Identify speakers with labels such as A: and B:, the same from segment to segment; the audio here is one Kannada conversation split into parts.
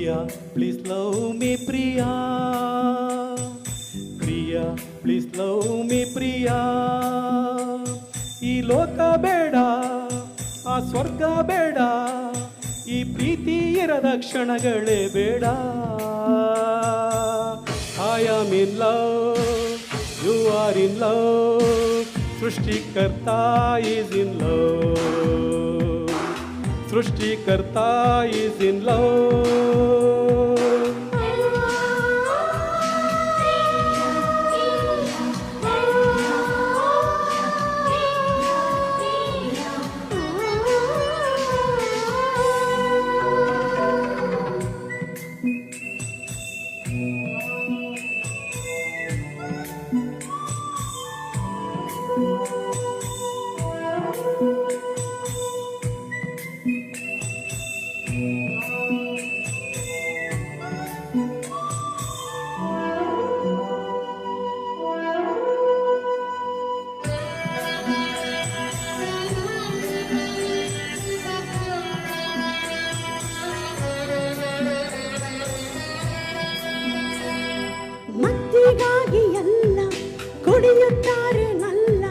A: Priya please love me Priya, Priya please love me Priya. ಈ ಲೋಕ ಬೇಡ, ಆ ಸ್ವರ್ಗ ಬೇಡ, ಈ ಪ್ರೀತಿ ಇರದ ಕ್ಷಣಗಳೇ ಬೇಡ. I am in love, you are in love, ಸೃಷ್ಟಿಕರ್ತಾ ಈಸ್ ಇನ್ ಲವ್, ಸೃಷ್ಟಿಕರ್ತಾ ಈಸ್ ಇನ್ ಲವ್.
B: ಮತ್ತಿಗಾಗಿ ಎಲ್ಲ ಕುಡಿಯುತ್ತಾರೆ ನಲ್ಲ,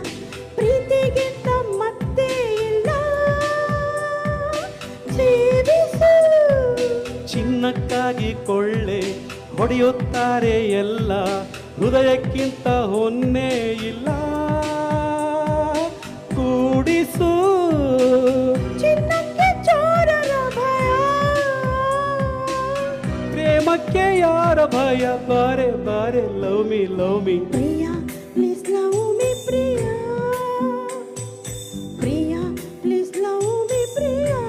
B: ಪ್ರೀತಿಗಿಂತ ಮತ್ತೆ ಇಲ್ಲ. ಜೀವಿಸು
A: ಚಿನ್ನಕ್ಕಾಗಿ ಕೊಳ್ಳೆ ಹೊಡೆಯುತ್ತಾರೆ ಎಲ್ಲ, ಹೃದಯಕ್ಕಿಂತ ಹೊನ್ನೆ ಇಲ್ಲ. ಕೂಡಿಸು
B: ಚಿನ್ನಕ್ಕೆ ಚೋರರ ಭಯ,
A: ಪ್ರೇಮಕ್ಕೆ ಯಾರ ಭಯ. ಬಾರೆ ಬಾರೆ love me love me.
B: Priya please love me Priya, Priya please love me Priya.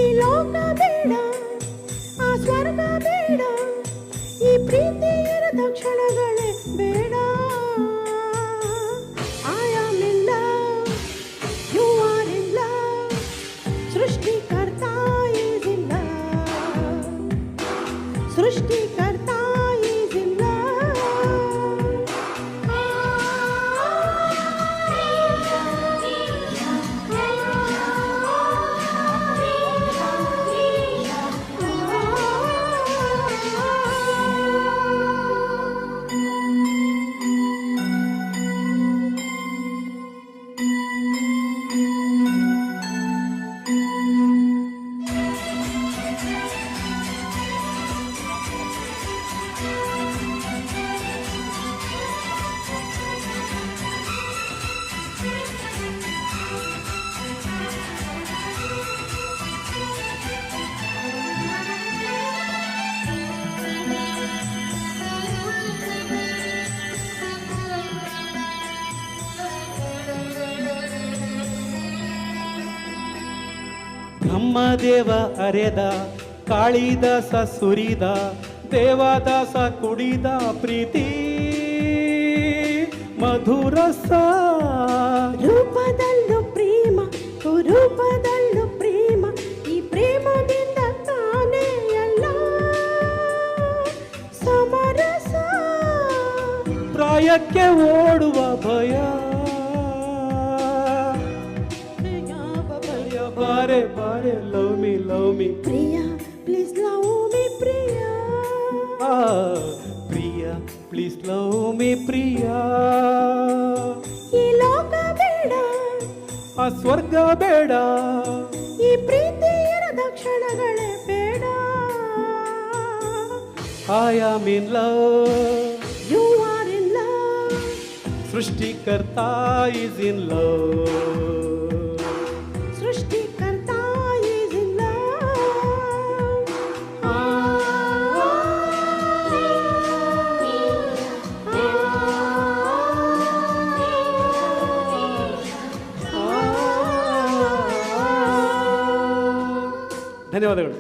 B: ಈ ಲೋಕ ಬೇಡ, ಆ ಸ್ವರ್ಗ ಬೇಡ, ಈ ಪ್ರೀತಿ ಇರದ ಕ್ಷಣಗಳೇ ಬೇಡ. I am in love, you are in love, ಸೃಷ್ಟಿಕರ್ತಾ ಈಸ್ ಇನ್ ಲವ್, ಸೃಷ್ಟಿಕರ್ತಾ ಈಸ್ ಇನ್ ಲವ್.
A: ಬ್ರಹ್ಮದೇವ ಅರೆದ, ಕಾಳಿದಾಸ ಸುರಿದ, ದೇವದಾಸ ಕುಡಿದ ಪ್ರೀತಿ ಮಧುರಸ.
B: ರೂಪದಲ್ಲೂ ಪ್ರೇಮ, ಕುರೂಪದಲ್ಲೂ ಪ್ರೇಮ, ಈ ಪ್ರೇಮದಿಂದ ತಾನೇ ಎಲ್ಲ ಸಮರಸ.
A: ಪ್ರಾಯಕ್ಕೆ ಓಡುವ ಭಯ, ಬಾರೆ ಬಾರೆ love me love me.
B: Priya please love me Priya,
A: Priya please love me Priya.
B: ಈ ಲೋಕ ಬೇಡ,
A: ಆ ಸ್ವರ್ಗ ಬೇಡ,
B: ಈ ಪ್ರೀತಿ ಇರದ ಕ್ಷಣಗಳೇ ಬೇಡ.
A: I am in love,
B: you are in love,
A: ಸೃಷ್ಟಿಕರ್ತಾ ಈಸ್ ಇನ್ ಲವ್,
B: ಸೃಷ್ಟಿಕರ್ತಾ ಈಸ್ ಇನ್ ಲವ್.
A: ಧನ್ಯವಾದಗಳು.